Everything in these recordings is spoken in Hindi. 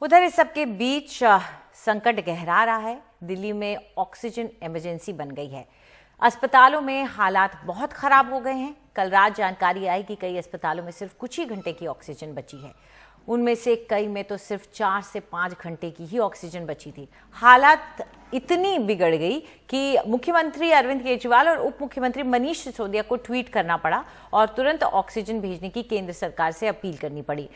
उधर इस सबके बीच संकट गहरा रहा है। दिल्ली में ऑक्सीजन इमरजेंसी बन गई है। अस्पतालों में हालात बहुत खराब हो गए हैं। कल रात जानकारी आई कि कई अस्पतालों में सिर्फ कुछ ही घंटे की ऑक्सीजन बची है। उनमें से कई में तो सिर्फ 4 से 5 घंटे की ही ऑक्सीजन बची थी। हालात इतनी बिगड़ गई कि मुख्यमंत्री अरविंद केजरीवाल और उप मुख्यमंत्री मनीष सिसोदिया को ट्वीट करना पड़ा और तुरंत ऑक्सीजन भेजने की केंद्र सरकार से अपील करनी पड़ी।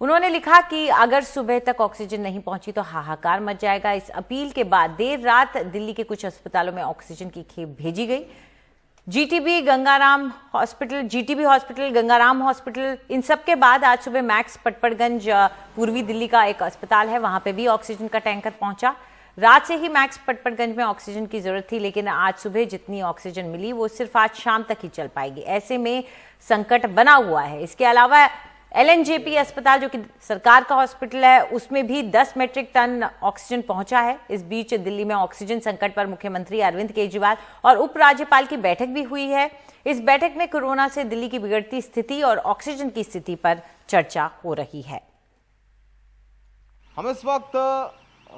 उन्होंने लिखा कि अगर सुबह तक ऑक्सीजन नहीं पहुंची तो हाहाकार मच जाएगा। इस अपील के बाद देर रात दिल्ली के कुछ अस्पतालों में ऑक्सीजन की खेप भेजी गई। जीटीबी हॉस्पिटल, गंगाराम हॉस्पिटल, इन सब के बाद आज सुबह मैक्स पटपड़गंज पूर्वी दिल्ली का एक अस्पताल है, वहां पे भी ऑक्सीजन का टैंकर पहुंचा। रात से ही मैक्स पटपड़गंज में ऑक्सीजन की जरूरत थी, लेकिन आज सुबह जितनी ऑक्सीजन मिली वो सिर्फ आज शाम तक ही चल पाएगी। ऐसे में संकट बना हुआ है। इसके अलावा एलएनजेपी अस्पताल, जो कि सरकार का हॉस्पिटल है, उसमें भी 10 मीट्रिक टन ऑक्सीजन पहुंचा है। इस बीच दिल्ली में ऑक्सीजन संकट पर मुख्यमंत्री अरविंद केजरीवाल और उपराज्यपाल की बैठक भी हुई है। इस बैठक में कोरोना से दिल्ली की बिगड़ती स्थिति और ऑक्सीजन की स्थिति पर चर्चा हो रही है। हम इस वक्त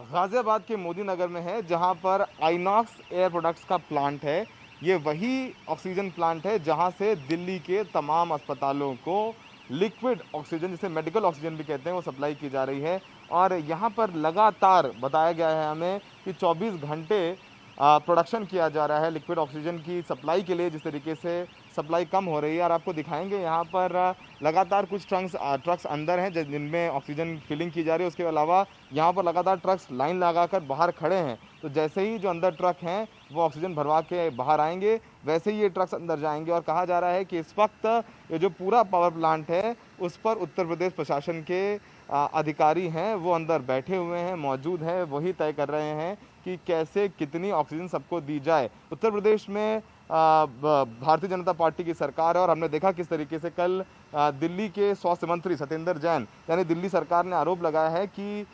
गाजियाबाद के मोदी नगर में है, जहां पर आइनॉक्स एयर प्रोडक्ट्स का प्लांट है। ये वही ऑक्सीजन प्लांट है जहां से दिल्ली के तमाम अस्पतालों को लिक्विड ऑक्सीजन, जिसे मेडिकल ऑक्सीजन भी कहते हैं, वो सप्लाई की जा रही है। और यहाँ पर लगातार बताया गया है हमें कि 24 घंटे प्रोडक्शन किया जा रहा है लिक्विड ऑक्सीजन की सप्लाई के लिए। जिस तरीके से सप्लाई कम हो रही है, और आपको दिखाएंगे यहाँ पर लगातार कुछ ट्रक्स अंदर हैं जिनमें ऑक्सीजन फिलिंग की जा रही है। उसके अलावा यहाँ पर लगातार ट्रक्स लाइन लगाकर बाहर खड़े हैं। तो जैसे ही जो अंदर ट्रक हैं वो ऑक्सीजन भरवा के बाहर आएंगे, वैसे ही ये ट्रक्स अंदर जाएंगे। और कहा जा रहा है कि इस वक्त ये जो पूरा पावर प्लांट है उस पर उत्तर प्रदेश प्रशासन के अधिकारी हैं, वो अंदर बैठे हुए हैं, मौजूद हैं, वही तय कर रहे हैं कि कैसे कितनी ऑक्सीजन सबको दी जाए। उत्तर प्रदेश में भारतीय जनता पार्टी की सरकार है, और हमने देखा किस तरीके से कल दिल्ली के स्वास्थ्य मंत्री सत्येंद्र जैन, यानी दिल्ली सरकार ने आरोप लगाया है कि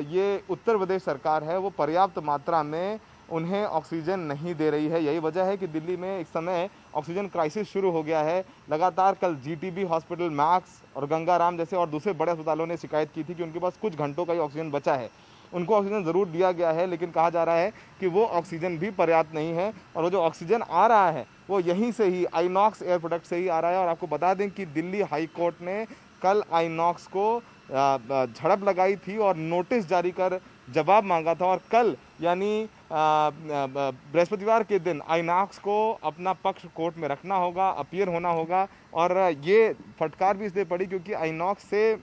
ये उत्तर प्रदेश सरकार है वो पर्याप्त मात्रा में उन्हें ऑक्सीजन नहीं दे रही है। यही वजह है कि दिल्ली में एक समय ऑक्सीजन क्राइसिस शुरू हो गया है। लगातार कल जीटीबी हॉस्पिटल, मैक्स और गंगाराम जैसे और दूसरे बड़े अस्पतालों ने शिकायत की थी कि उनके पास कुछ घंटों का ही ऑक्सीजन बचा है। उनको ऑक्सीजन ज़रूर दिया गया है, लेकिन कहा जा रहा है कि वो ऑक्सीजन भी पर्याप्त नहीं है। और वो जो ऑक्सीजन आ रहा है वो यहीं से ही, आइनॉक्स एयर प्रोडक्ट से ही आ रहा है। और आपको बता दें कि दिल्ली हाई कोर्ट ने कल आइनॉक्स को झड़प लगाई थी और नोटिस जारी कर जवाब मांगा था। और कल यानी बृहस्पतिवार के दिन आइनॉक्स को अपना पक्ष कोर्ट में रखना होगा, अपीयर होना होगा। और ये फटकार भी इसलिए पड़ी क्योंकि आइनॉक्स से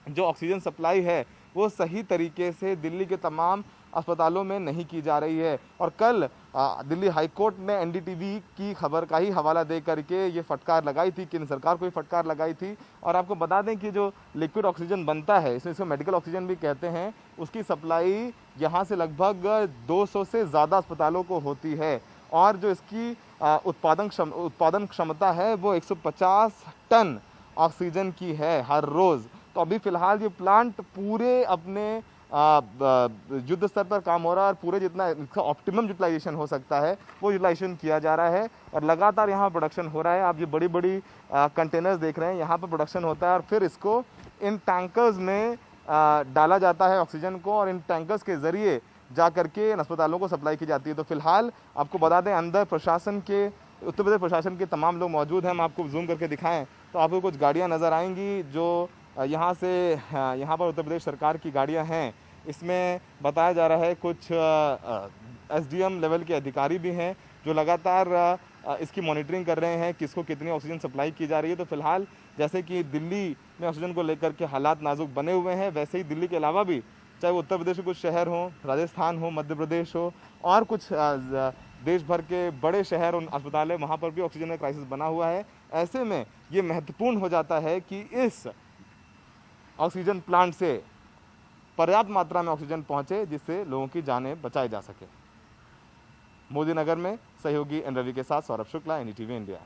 जो ऑक्सीजन सप्लाई है वो सही तरीके से दिल्ली के तमाम अस्पतालों में नहीं की जा रही है। और कल दिल्ली हाई कोर्ट ने एनडीटीवी की खबर का ही हवाला दे करके ये फटकार लगाई थी, केंद्र सरकार को ही फटकार लगाई थी। और आपको बता दें कि जो लिक्विड ऑक्सीजन बनता है, इसको मेडिकल ऑक्सीजन भी कहते हैं, उसकी सप्लाई यहाँ से लगभग 200 से ज़्यादा अस्पतालों को होती है। और जो इसकी उत्पादन क्षमता है वो 150 टन ऑक्सीजन की है हर रोज़। तो अभी फ़िलहाल ये प्लांट पूरे अपने युद्ध स्तर पर काम हो रहा है, और पूरे जितना इसका ऑप्टिमम यूटिलाइजेशन हो सकता है वो यूटिलाइजेशन किया जा रहा है। और लगातार यहाँ प्रोडक्शन हो रहा है। आप ये बड़ी बड़ी कंटेनर्स देख रहे हैं, यहाँ पर प्रोडक्शन होता है और फिर इसको इन टैंकर्स में डाला जाता है ऑक्सीजन को, और इन टैंकर्स के ज़रिए जा करके इन अस्पतालों को सप्लाई की जाती है। तो फिलहाल आपको बता दें, अंदर उत्तर प्रदेश प्रशासन के तमाम लोग मौजूद हैं। हम आपको जूम करके दिखाएँ तो आपको कुछ गाड़ियाँ नज़र आएंगी जो यहाँ पर उत्तर प्रदेश सरकार की गाड़ियाँ हैं। इसमें बताया जा रहा है कुछ एसडीएम लेवल के अधिकारी भी हैं जो लगातार इसकी मॉनिटरिंग कर रहे हैं, किसको कितनी ऑक्सीजन सप्लाई की जा रही है। तो फिलहाल जैसे कि दिल्ली में ऑक्सीजन को लेकर के हालात नाजुक बने हुए हैं, वैसे ही दिल्ली के अलावा भी, चाहे वो उत्तर प्रदेश के कुछ शहर हों, राजस्थान हो, मध्य प्रदेश हो, और कुछ देश भर के बड़े शहर और अस्पताल है, वहाँ पर भी ऑक्सीजन का क्राइसिस बना हुआ है। ऐसे में ये महत्वपूर्ण हो जाता है कि इस ऑक्सीजन प्लांट से पर्याप्त मात्रा में ऑक्सीजन पहुंचे, जिससे लोगों की जानें बचाई जा सके। मोदी नगर में सहयोगी एन रवि के साथ सौरभ शुक्ला, एनडीटीवी इंडिया।